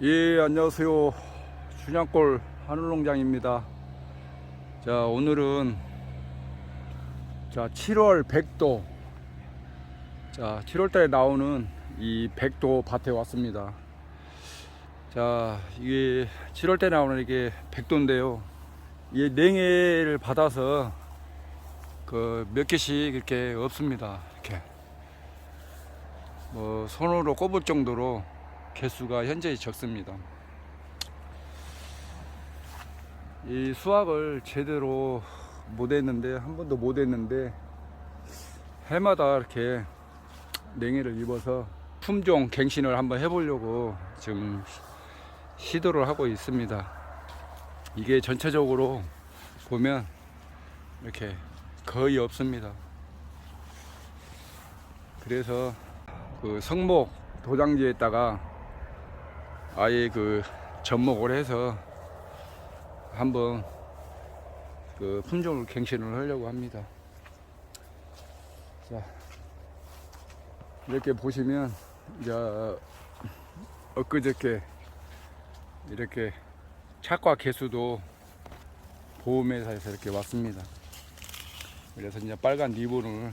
예, 안녕하세요. 춘향골 하늘농장입니다. 자, 오늘은 7월 백도. 7월 달에 나오는 이 백도 밭에 왔습니다. 자, 이게 7월 달에 나오는 이게 백도인데요. 이 냉해를 받아서 그 몇 개씩 이렇게 없습니다. 이렇게 뭐 손으로 꼽을 정도로 개수가 현재 적습니다. 이 수확을 제대로 못했는데, 한 번도 못했는데, 해마다 이렇게 냉해를 입어서 품종 갱신을 한번 해보려고 지금 시도를 하고 있습니다. 이게 전체적으로 보면 이렇게 거의 없습니다. 그래서 그 성목 도장지에다가 아예 그 접목을 해서 한번 그 품종을 갱신을 하려고 합니다. 자, 이렇게 보시면 이제 엊그저께 이렇게 착과 개수도 보험회사에서 이렇게 왔습니다. 그래서 이제 빨간 리본을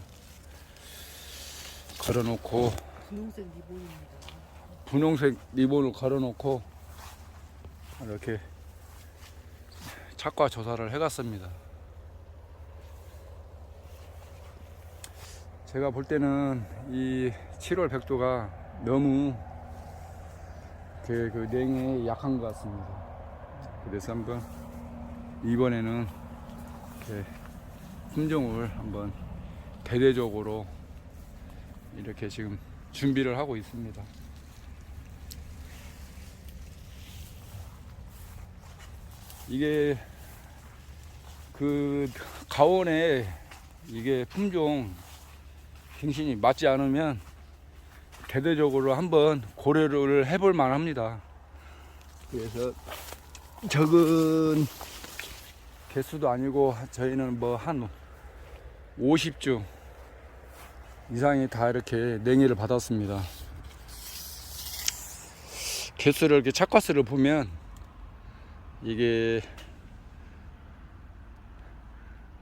걸어놓고, 분홍색 리본입니다. 분홍색 리본을 걸어놓고 이렇게 착과 조사를 해갔습니다. 제가 볼 때는 이 7월 백도가 너무 그 냉해에 약한 것 같습니다. 그래서 한번 이번에는 이렇게 품종을 한번 대대적으로 이렇게 지금 준비를 하고 있습니다. 이게 그 가온에 이게 품종 갱신이 맞지 않으면 대대적으로 한번 고려를 해볼 만합니다. 그래서 적은 개수도 아니고 저희는 뭐 한 50주 이상이 다 이렇게 냉해를 받았습니다. 개수를 이렇게 착과수를 보면 이게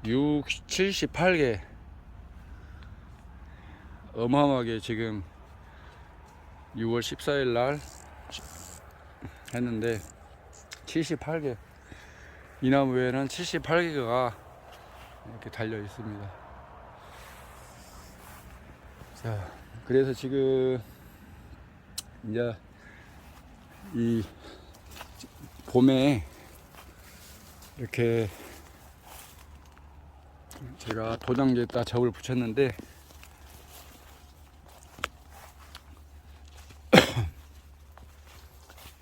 78개 어마어마하게 지금 6월 14일 날 했는데 78개, 이 나무 외에는 78개가 이렇게 달려 있습니다. 자, 그래서 지금 이제 이 봄에 이렇게 제가 도장지에다 접을 붙였는데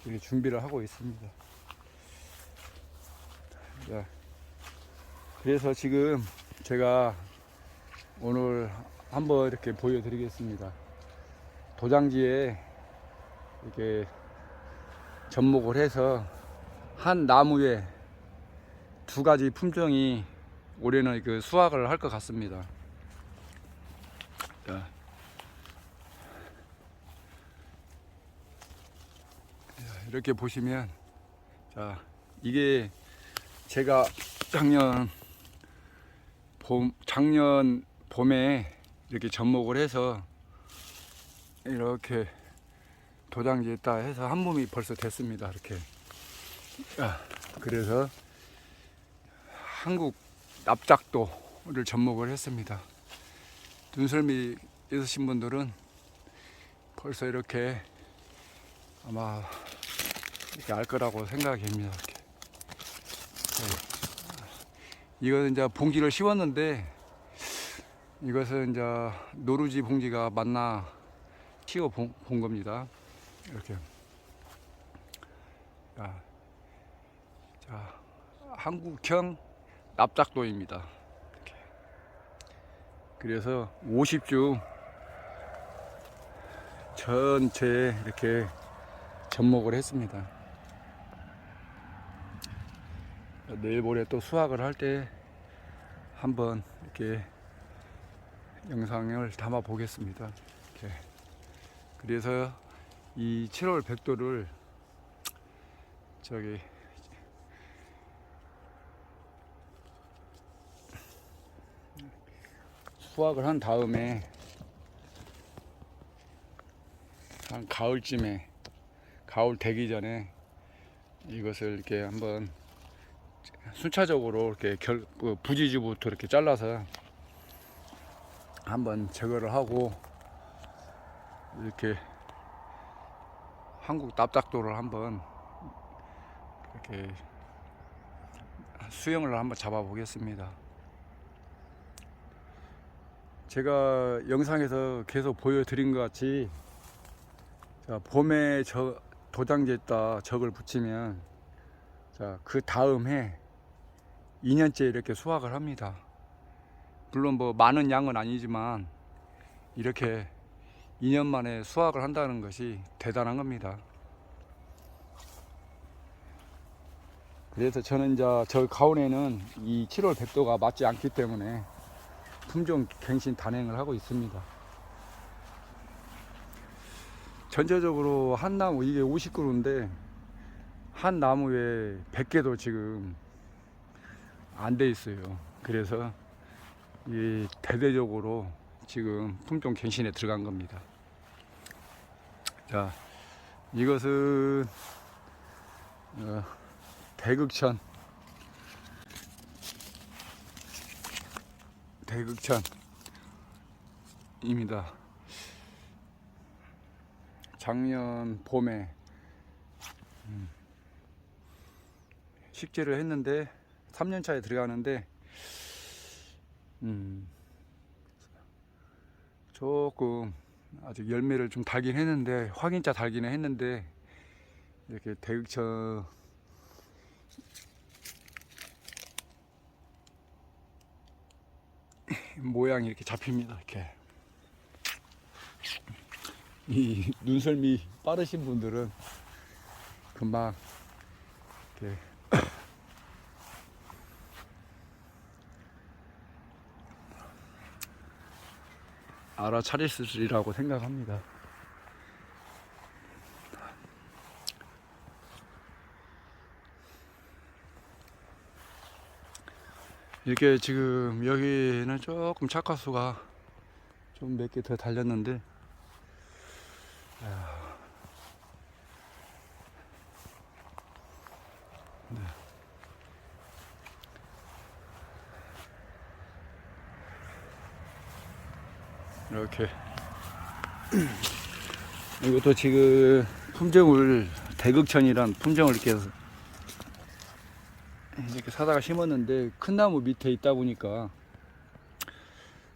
이렇게 준비를 하고 있습니다. 자, 그래서 지금 제가 오늘 한번 이렇게 보여드리겠습니다. 도장지에 이렇게 접목을 해서 한 나무에 2가지 품종이 올해는 그 수확을 할 것 같습니다. 자, 이렇게 보시면, 자, 이게 제가 작년 봄에 이렇게 접목을 해서 이렇게 도장지에다 해서 한 몸이 벌써 됐습니다. 이렇게. 그래서 한국 납작도를 접목을 했습니다. 눈썰미 있으신 분들은 벌써 이렇게 아마 이렇게 알 거라고 생각이 됩니다. 이렇게. 이것은 이제 봉지를 씌웠는데, 이것은 이제 노루지 봉지가 맞나 씌워 본 겁니다. 이렇게. 자, 한국형 납작도입니다. 이렇게. 그래서 50주 전체에 이렇게 접목을 했습니다. 내일 모레 또 수확을 할 때 한번 이렇게 영상을 담아 보겠습니다. 이렇게. 그래서 이 7월 백도를 저기 수확을 한 다음에 한 가을쯤에, 가을 되기 전에 이것을 이렇게 한번 순차적으로 이렇게 부지지부터 이렇게 잘라서 한번 제거를 하고, 이렇게 한국 납작도를 한번 이렇게 수영을 한번 잡아 보겠습니다. 제가 영상에서 계속 보여드린 것 같이, 자, 봄에 도장지에다 적을 붙이면, 자, 그 다음 해 2년째 이렇게 수확을 합니다. 물론 뭐 많은 양은 아니지만 이렇게 2년 만에 수확을 한다는 것이 대단한 겁니다. 그래서 저는 이제 저 가온에는 이 7월 백도가 맞지 않기 때문에 품종 갱신 단행을 하고 있습니다. 전체적으로 한 나무, 이게 50그루인데 한 나무에 100개도 지금 안 돼 있어요. 그래서 이 대대적으로 지금 품종 갱신에 들어간 겁니다. 자, 이것은 대극천입니다. 작년 봄에 식재를 했는데 3년차에 들어가는데 조금 아직 열매를 좀 달긴 했는데, 확인자 달기는 했는데, 이렇게 대극천 모양이 이렇게 잡힙니다. 이렇게 이 눈썰미 빠르신 분들은 금방 이렇게 알아차리시리라고 생각합니다. 이렇게 지금 여기는 조금 착화수가 좀 몇 개 더 달렸는데, 네. 이렇게 이것도 지금 품종을, 대극천이란 품종을 이렇게 사다가 심었는데, 큰 나무 밑에 있다 보니까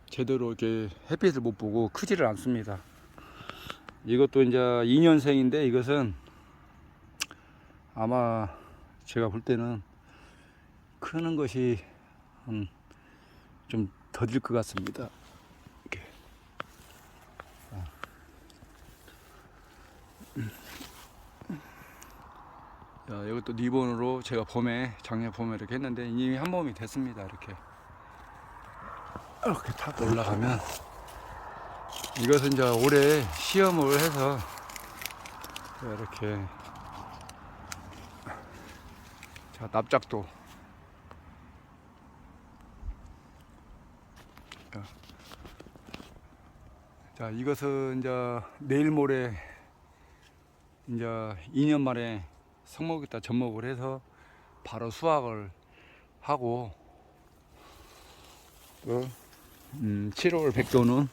제대로 이렇게 햇빛을 못 보고 크지를 않습니다. 이것도 이제 2년생인데 이것은 아마 제가 볼 때는 크는 것이 좀 더딜 것 같습니다. 이렇게. 자, 이것도 리본으로 제가 작년 봄에 이렇게 했는데 이미 한 몸이 됐습니다. 이렇게 탁 올라가면, 이것은 이제 올해 시험을 해서 이렇게, 자, 납작도, 자, 이것은 이제 내일 모레 이제 2년 만에 성목에다 접목을 해서 바로 수확을 하고, 7월 백도는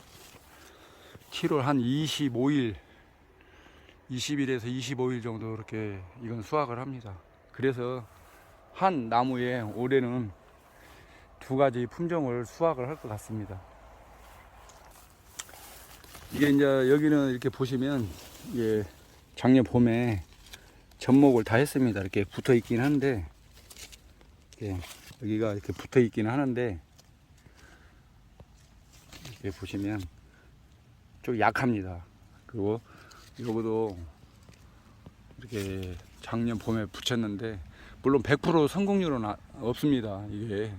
7월 한 25일, 20일에서 25일 정도 이렇게 이건 수확을 합니다. 그래서 한 나무에 올해는 2가지 품종을 수확을 할 것 같습니다. 이게 이제 여기는 이렇게 보시면, 이게 작년 봄에 접목을 다 했습니다. 이렇게 붙어 있긴 한데, 여기가 이렇게 붙어 있긴 하는데, 이렇게 보시면 좀 약합니다. 그리고 요거도 이렇게 작년 봄에 붙였는데, 물론 100% 성공률은 없습니다. 이게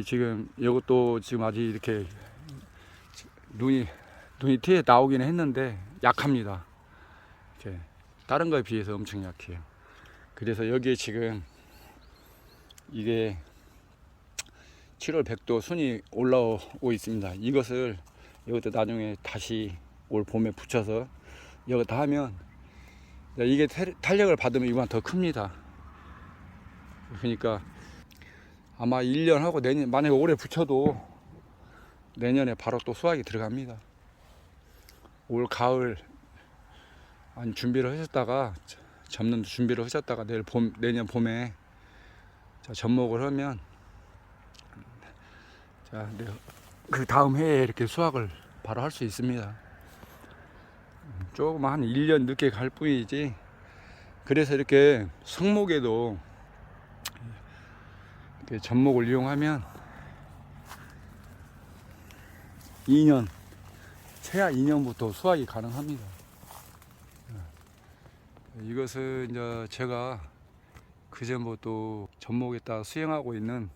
지금 이것도 지금 아직 이렇게 눈이 티에 나오기는 했는데 약합니다. 이렇게 다른 거에 비해서 엄청 약해요. 그래서 여기에 지금 이게 7월 백도 순이 올라오고 있습니다. 이것을 여기다 나중에 다시 올 봄에 붙여서 여기다 하면 이게 탄력을 받으면 이거보다 더 큽니다. 그러니까 아마 1년 하고 내년, 만약에 올해 붙여도 내년에 바로 또 수확이 들어갑니다. 올 가을 준비를 하셨다가, 접는 준비를 하셨다가 내년 봄에 접목을 하면 그 다음 해에 이렇게 수확을 바로 할 수 있습니다. 조금 한 1년 늦게 갈 뿐이지. 그래서 이렇게 성목에도 이렇게 접목을 이용하면 2년, 최하 2년부터 수확이 가능합니다. 이것은 이제 제가 그전부터 접목에다 수행하고 있는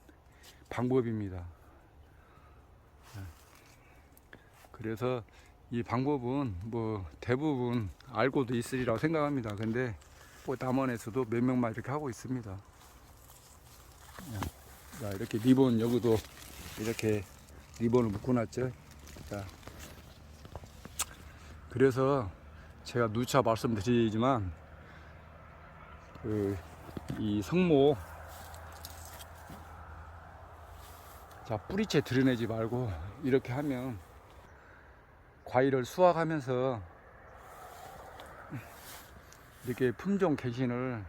방법입니다. 그래서 이 방법은 뭐 대부분 알고도 있으리라고 생각합니다. 근데 뭐 남원에서도 몇 명만 이렇게 하고 있습니다. 자, 이렇게 리본, 여기도 이렇게 리본을 묶어놨죠. 자, 그래서 제가 누차 말씀드리지만 이 성모, 자, 뿌리채 드러내지 말고 이렇게 하면 과일을 수확하면서 이렇게 품종 개신을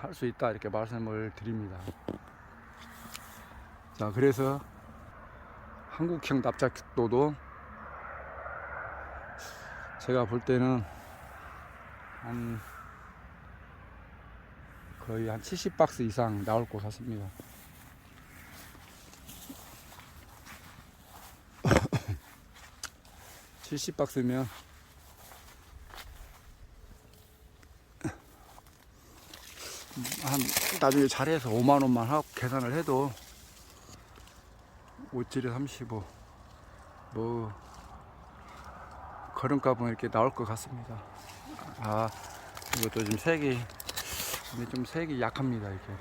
할 수 있다, 이렇게 말씀을 드립니다. 자, 그래서 한국형 납작도도 제가 볼 때는 거의 한 70박스 이상 나올 것 같습니다. (70박스면) 한 나중에 잘해서 5만원만 하고 계산을 해도 5,7에 35, 뭐 걸음값은 이렇게 나올 것 같습니다. 아, 이것도 좀 색이, 근데 좀 색이 약합니다. 이렇게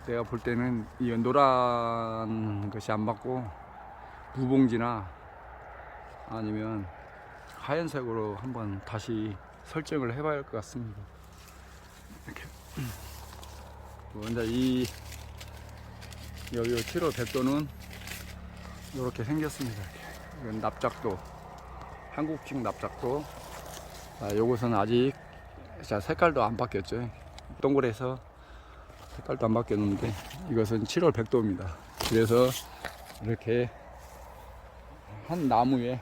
내가 볼 때는 이 노란 것이 안 맞고 무봉지나 아니면 하얀색으로 한번 다시 설정을 해봐야 할 것 같습니다. 이렇게 먼저 여기 7월 백도는 이렇게 생겼습니다. 이건 납작도, 한국식 납작도. 요것은 아직 색깔도 안 바뀌었죠. 동그래서 색깔도 안 바뀌었는데, 이것은 7월 백도입니다. 그래서 이렇게 한 나무에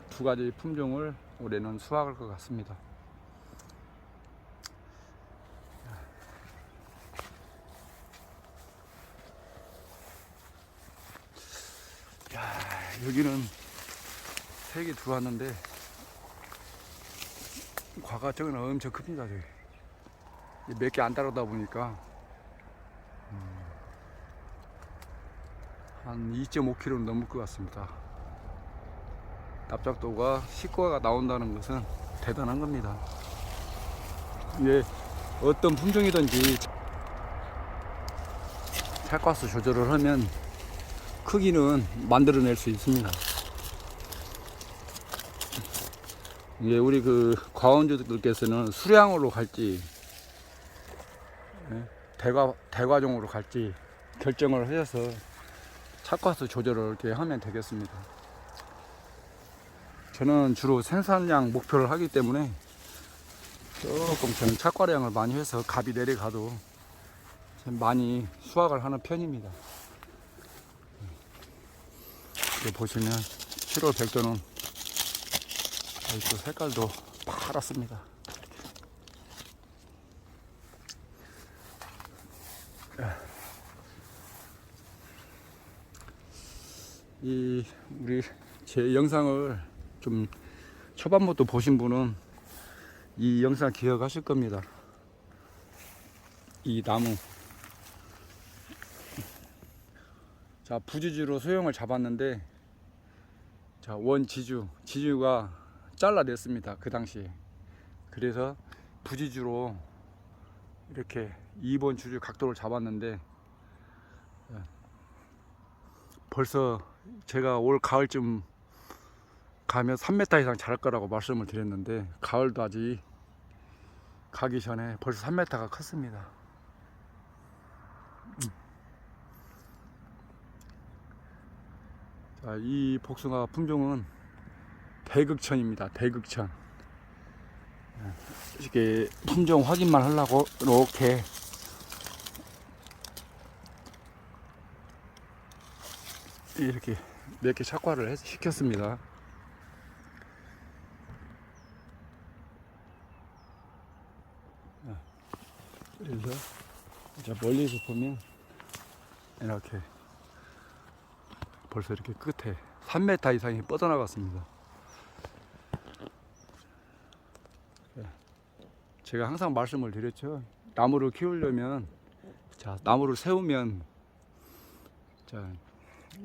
두 가지 품종을 올해는 수확할 것 같습니다. 여기는 색이 들어왔는데 과가 저기는 엄청 큽니다. 몇 개 안 따르다 보니까 한 2.5kg는 넘을 것 같습니다. 납작도가 식과가 나온다는 것은 대단한 겁니다. 이게 어떤 품종이든지 찰가스 조절을 하면 크기는 만들어낼 수 있습니다. 이게 우리 과원주들께서는 수량으로 갈지 대과종으로 갈지 결정을 하셔서 찰가스 조절을 이렇게 하면 되겠습니다. 저는 주로 생산량 목표를 하기 때문에 조금 저는 찰과량을 많이 해서 값이 내려가도 많이 수확을 하는 편입니다. 보시면 7월 백도는 또 색깔도 파랗습니다. 우리 제 영상을 좀 초반부터 보신 분은 이 영상 기억하실 겁니다. 이 나무, 자, 부지지로 소형을 잡았는데 자, 지주가 잘라냈습니다. 그 당시에. 그래서 부지주로 이렇게 2번 주주 각도를 잡았는데, 벌써 제가 올 가을쯤 가면 3m 이상 자랄 거라고 말씀을 드렸는데, 가을도 아직 가기 전에 벌써 3m가 컸습니다. 자, 이 복숭아 품종은 대극천입니다. 대극천. 이렇게 품종 확인만 하려고 이렇게 몇 개 착과를 시켰습니다. 그래서 자, 멀리서 보면 이렇게 벌써 이렇게 끝에 3m 이상이 뻗어나갔습니다. 제가 항상 말씀을 드렸죠. 나무를 키우려면, 자, 나무를 세우면, 자,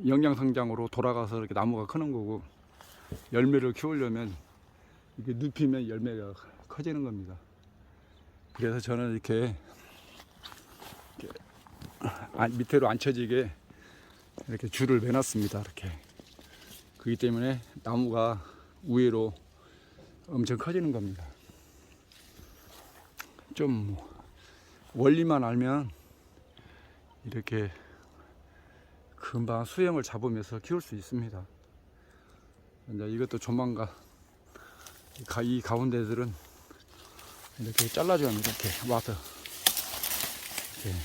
영양성장으로 돌아가서 이렇게 나무가 크는 거고, 열매를 키우려면 이게 눕히면 열매가 커지는 겁니다. 그래서 저는 이렇게 밑으로 안 쳐지게 이렇게 줄을 매놨습니다. 이렇게. 그렇기 때문에 나무가 위로 엄청 커지는 겁니다. 좀 원리만 알면 이렇게 금방 수영을 잡으면서 키울 수 있습니다. 이제 이것도 조만간 이 가운데들은 이렇게 잘라주면 이렇게 와서 이렇게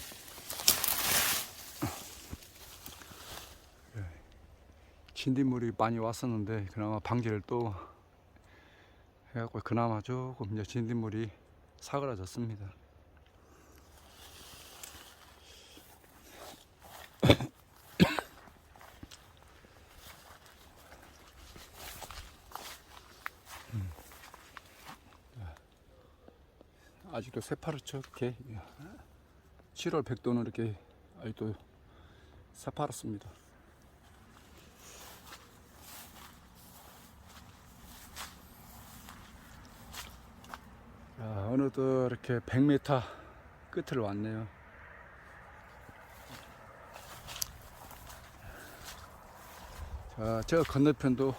진딧물이 많이 왔었는데, 그나마 방지를 또 해갖고 그나마 조금 이제 진딧물이 사그라졌습니다. 아직도 새파랗죠. 이렇게 7월 백도는 이렇게 아직도 새파랗습니다. 자, 어느덧 이렇게 100m 끝을 왔네요. 자, 저 건너편도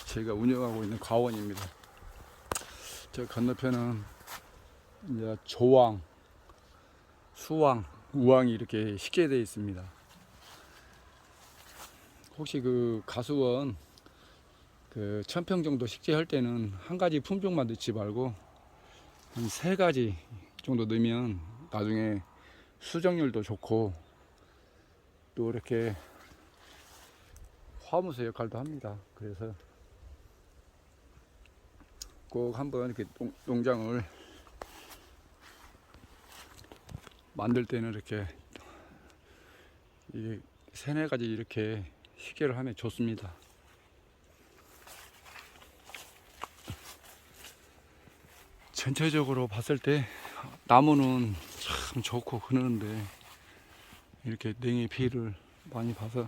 제가 운영하고 있는 과원입니다. 저 건너편은 이제 조왕, 수왕, 우왕이 이렇게 식재되어 있습니다. 혹시 그 가수원 그 1000평 정도 식재할 때는 한 가지 품종만 넣지 말고 한 3가지 정도 넣으면 나중에 수정률도 좋고 또 이렇게 화무소 역할도 합니다. 그래서 꼭 한번 이렇게 농장을 만들 때는 이렇게 3-4가지 이렇게 식재를 하면 좋습니다. 전체적으로 봤을 때 나무는 참 좋고 그러는데 이렇게 냉해 피해를 많이 봐서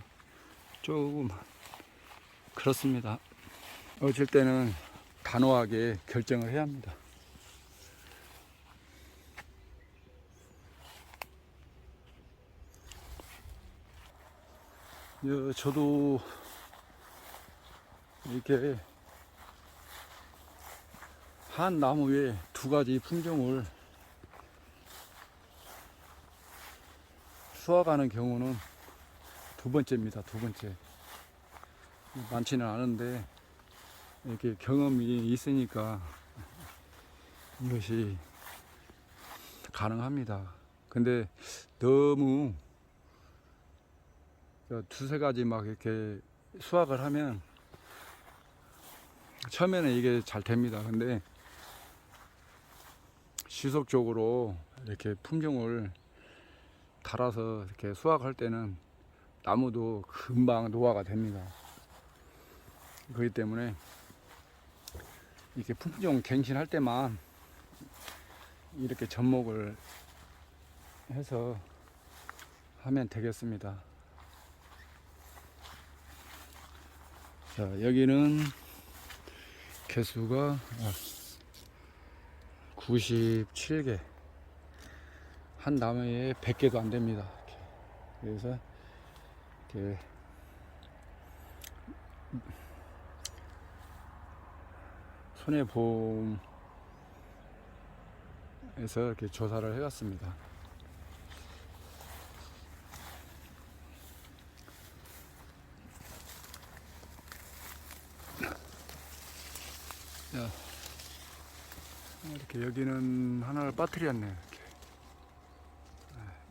조금 그렇습니다. 어쩔 때는 단호하게 결정을 해야 합니다. 저도 이렇게 한 나무에 2가지 품종을 수확하는 경우는 2번째입니다. 2번째. 많지는 않은데 이렇게 경험이 있으니까 이것이 가능합니다. 근데 너무 2-3가지 막 이렇게 수확을 하면 처음에는 이게 잘 됩니다. 근데 지속적으로 이렇게 품종을 달아서 이렇게 수확할 때는 나무도 금방 노화가 됩니다. 그렇기 때문에 이렇게 품종 갱신할 때만 이렇게 접목을 해서 하면 되겠습니다. 자, 여기는 개수가 97개. 한 나무에 100개도 안 됩니다. 그래서 이렇게 손해보험에서 이렇게 조사를 해갔습니다. 자, 이렇게 여기는 하나를 빠뜨렸네요.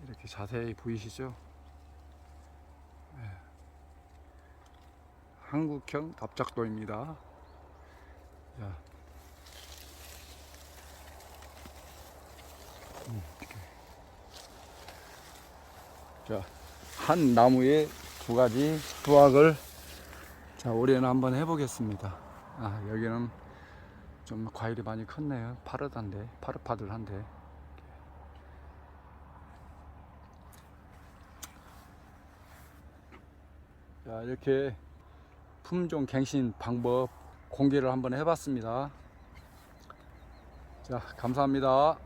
이렇게 자세히 보이시죠? 한국형 납작도입니다. 자, 자, 한 나무에 두 가지 수확을 자, 올해는 한번 해보겠습니다. 여기는 좀 과일이 많이 컸네요. 파릇파릇한데. 자, 이렇게 품종 갱신 방법 공개를 한번 해봤습니다. 자, 감사합니다.